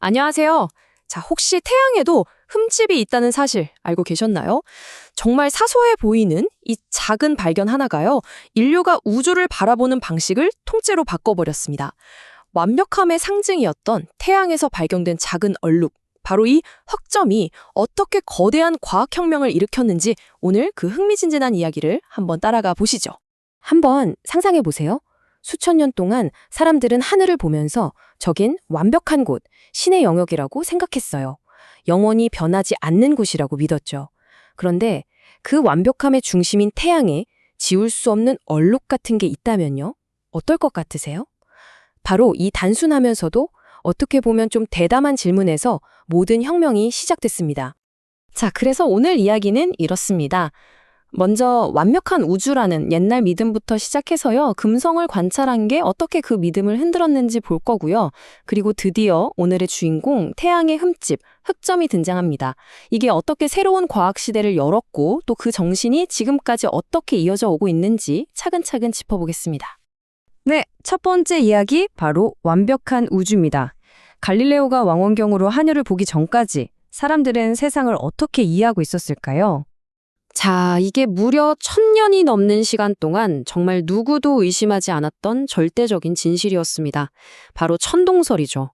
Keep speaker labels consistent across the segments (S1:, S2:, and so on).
S1: 안녕하세요. 자, 혹시 태양에도 흠집이 있다는 사실 알고 계셨나요? 정말 사소해 보이는 이 작은 발견 하나가요, 인류가 우주를 바라보는 방식을 통째로 바꿔버렸습니다. 완벽함의 상징이었던 태양에서 발견된 작은 얼룩, 바로 이 흑점이 어떻게 거대한 과학혁명을 일으켰는지 오늘 그 흥미진진한 이야기를 한번 따라가 보시죠. 한번 상상해 보세요. 수천 년 동안 사람들은 하늘을 보면서 저긴 완벽한 곳, 신의 영역이라고 생각했어요. 영원히 변하지 않는 곳이라고 믿었죠. 그런데 그 완벽함의 중심인 태양에 지울 수 없는 얼룩 같은 게 있다면요? 어떨 것 같으세요? 바로 이 단순하면서도 어떻게 보면 좀 대담한 질문에서 모든 혁명이 시작됐습니다. 자, 그래서 오늘 이야기는 이렇습니다. 먼저 완벽한 우주라는 옛날 믿음부터 시작해서요, 금성을 관찰한 게 어떻게 그 믿음을 흔들었는지 볼 거고요. 그리고 드디어 오늘의 주인공 태양의 흠집, 흑점이 등장합니다. 이게 어떻게 새로운 과학 시대를 열었고 또 그 정신이 지금까지 어떻게 이어져 오고 있는지 차근차근 짚어보겠습니다. 네, 첫 번째 이야기 바로 완벽한 우주입니다. 갈릴레오가 망원경으로 하늘을 보기 전까지 사람들은 세상을 어떻게 이해하고 있었을까요? 자, 이게 무려 1000년이 넘는 시간 동안 정말 누구도 의심하지 않았던 절대적인 진실이었습니다. 바로 천동설이죠.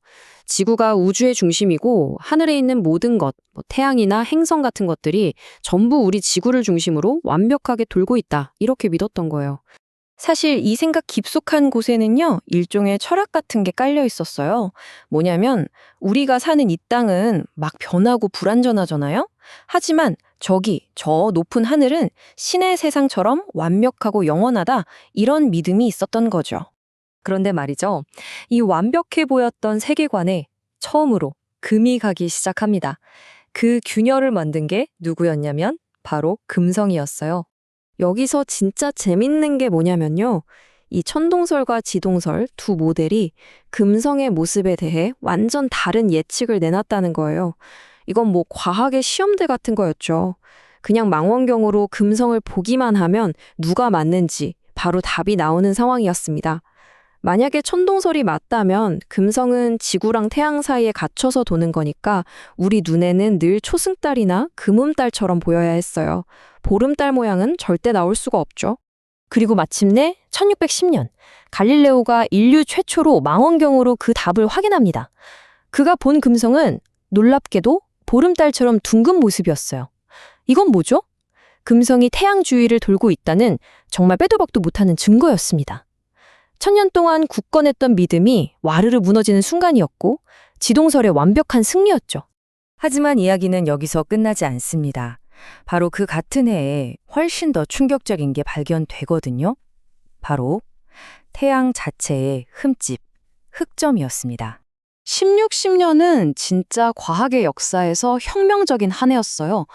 S1: 지구가 우주의 중심이고 하늘에 있는 모든 것, 태양이나 행성 같은 것들이 전부 우리 지구를 중심으로 완벽하게 돌고 있다, 이렇게 믿었던 거예요. 사실 이 생각 깊숙한 곳에는요, 일종의 철학 같은 게 깔려 있었어요. 뭐냐면 우리가 사는 이 땅은 막 변하고 불안전하잖아요? 하지만 저 높은 하늘은 신의 세상처럼 완벽하고 영원하다, 이런 믿음이 있었던 거죠. 그런데 말이죠, 이 완벽해 보였던 세계관에 처음으로 금이 가기 시작합니다. 그 균열을 만든 게 누구였냐면 바로 금성이었어요. 여기서 진짜 재밌는 게 뭐냐면요, 이 천동설과 지동설 두 모델이 금성의 모습에 대해 완전 다른 예측을 내놨다는 거예요. 이건 뭐 과학의 시험대 같은 거였죠. 그냥 망원경으로 금성을 보기만 하면 누가 맞는지 바로 답이 나오는 상황이었습니다. 만약에 천동설이 맞다면 금성은 지구랑 태양 사이에 갇혀서 도는 거니까 우리 눈에는 늘 초승달이나 금음달처럼 보여야 했어요. 보름달 모양은 절대 나올 수가 없죠. 그리고 마침내 1610년, 갈릴레오가 인류 최초로 망원경으로 그 답을 확인합니다. 그가 본 금성은 놀랍게도 보름달처럼 둥근 모습이었어요. 이건 뭐죠? 금성이 태양 주위를 돌고 있다는 정말 빼도 박도 못하는 증거였습니다. 1000년 동안 굳건했던 믿음이 와르르 무너지는 순간이었고 지동설의 완벽한 승리였죠. 하지만 이야기는 여기서 끝나지 않습니다. 바로 그 같은 해에 훨씬 더 충격적인 게 발견되거든요. 바로 태양 자체의 흠집, 흑점이었습니다. 1610년은 진짜 과학의 역사에서 혁명적인 한 해였어요.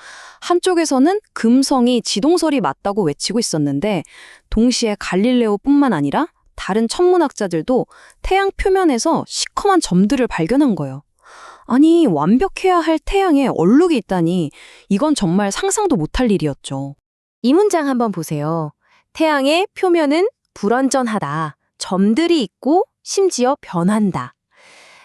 S1: 한쪽에서는 금성이 지동설이 맞다고 외치고 있었는데 동시에 갈릴레오뿐만 아니라 다른 천문학자들도 태양 표면에서 시커먼 점들을 발견한 거예요. 아니, 완벽해야 할 태양에 얼룩이 있다니, 이건 정말 상상도 못할 일이었죠. 이 문장 한번 보세요. 태양의 표면은 불완전하다. 점들이 있고 심지어 변한다.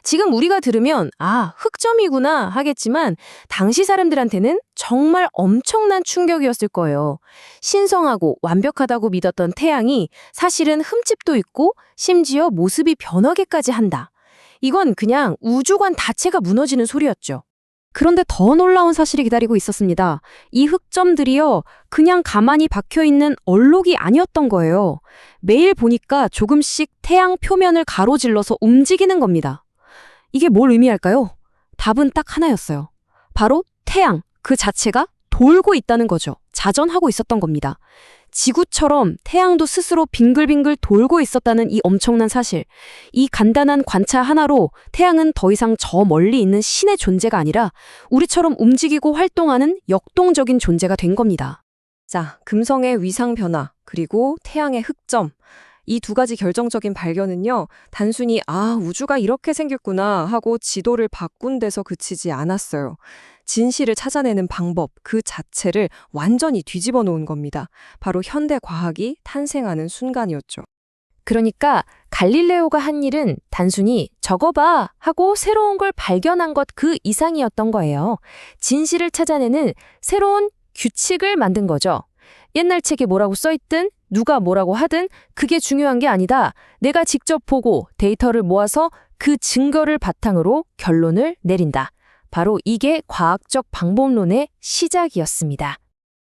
S1: 지금 우리가 들으면 흑점이구나 하겠지만 당시 사람들한테는 정말 엄청난 충격이었을 거예요. 신성하고 완벽하다고 믿었던 태양이 사실은 흠집도 있고 심지어 모습이 변하게까지 한다. 이건 그냥 우주관 자체가 무너지는 소리였죠. 그런데 더 놀라운 사실이 기다리고 있었습니다. 이 흑점들이요, 그냥 가만히 박혀있는 얼룩이 아니었던 거예요. 매일 보니까 조금씩 태양 표면을 가로질러서 움직이는 겁니다. 이게 뭘 의미할까요? 답은 딱 하나였어요. 바로 태양 그 자체가 돌고 있다는 거죠. 자전하고 있었던 겁니다. 지구처럼 태양도 스스로 빙글빙글 돌고 있었다는 이 엄청난 사실. 이 간단한 관찰 하나로 태양은 더 이상 저 멀리 있는 신의 존재가 아니라 우리처럼 움직이고 활동하는 역동적인 존재가 된 겁니다. 자, 금성의 위상 변화, 그리고 태양의 흑점. 이 두 가지 결정적인 발견은요, 단순히 우주가 이렇게 생겼구나 하고 지도를 바꾼 데서 그치지 않았어요. 진실을 찾아내는 방법 그 자체를 완전히 뒤집어 놓은 겁니다. 바로 현대 과학이 탄생하는 순간이었죠. 그러니까 갈릴레오가 한 일은 단순히 저거 봐 하고 새로운 걸 발견한 것 그 이상이었던 거예요. 진실을 찾아내는 새로운 규칙을 만든 거죠. 옛날 책에 뭐라고 써있든 누가 뭐라고 하든 그게 중요한 게 아니다. 내가 직접 보고 데이터를 모아서 그 증거를 바탕으로 결론을 내린다. 바로 이게 과학적 방법론의 시작이었습니다.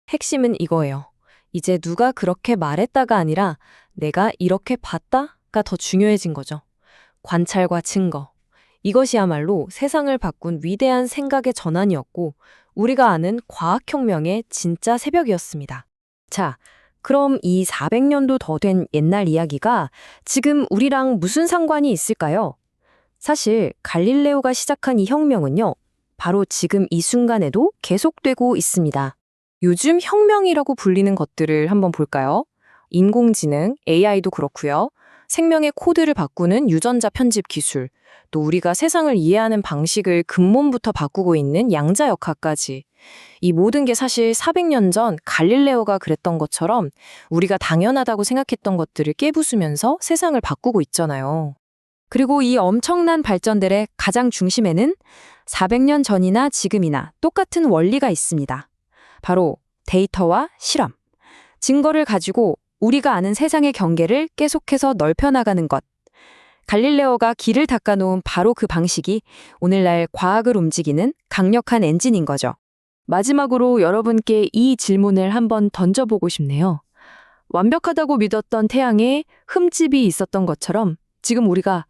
S1: 핵심은 이거예요. 이제 누가 그렇게 말했다가 아니라 내가 이렇게 봤다가 더 중요해진 거죠. 관찰과 증거. 이것이야말로 세상을 바꾼 위대한 생각의 전환이었고 우리가 아는 과학혁명의 진짜 새벽이었습니다. 자, 그럼 이 400년도 더 된 옛날 이야기가 지금 우리랑 무슨 상관이 있을까요? 사실 갈릴레오가 시작한 이 혁명은요, 바로 지금 이 순간에도 계속되고 있습니다. 요즘 혁명이라고 불리는 것들을 한번 볼까요? 인공지능, AI도 그렇고요. 생명의 코드를 바꾸는 유전자 편집 기술, 또 우리가 세상을 이해하는 방식을 근본부터 바꾸고 있는 양자역학까지. 이 모든 게 사실 400년 전 갈릴레오가 그랬던 것처럼 우리가 당연하다고 생각했던 것들을 깨부수면서 세상을 바꾸고 있잖아요. 그리고 이 엄청난 발전들의 가장 중심에는 400년 전이나 지금이나 똑같은 원리가 있습니다. 바로 데이터와 실험, 증거를 가지고 우리가 아는 세상의 경계를 계속해서 넓혀나가는 것. 갈릴레오가 길을 닦아놓은 바로 그 방식이 오늘날 과학을 움직이는 강력한 엔진인 거죠. 마지막으로 여러분께 이 질문을 한번 던져보고 싶네요. 완벽하다고 믿었던 태양에 흠집이 있었던 것처럼 지금 우리가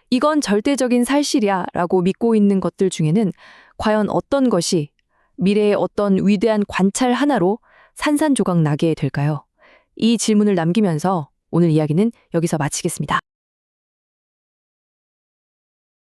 S1: 이건 절대적인 사실이야 라고 믿고 있는 것들 중에는 과연 어떤 것이 미래의 어떤 위대한 관찰 하나로 산산조각 나게 될까요? 이 질문을 남기면서 오늘 이야기는 여기서 마치겠습니다.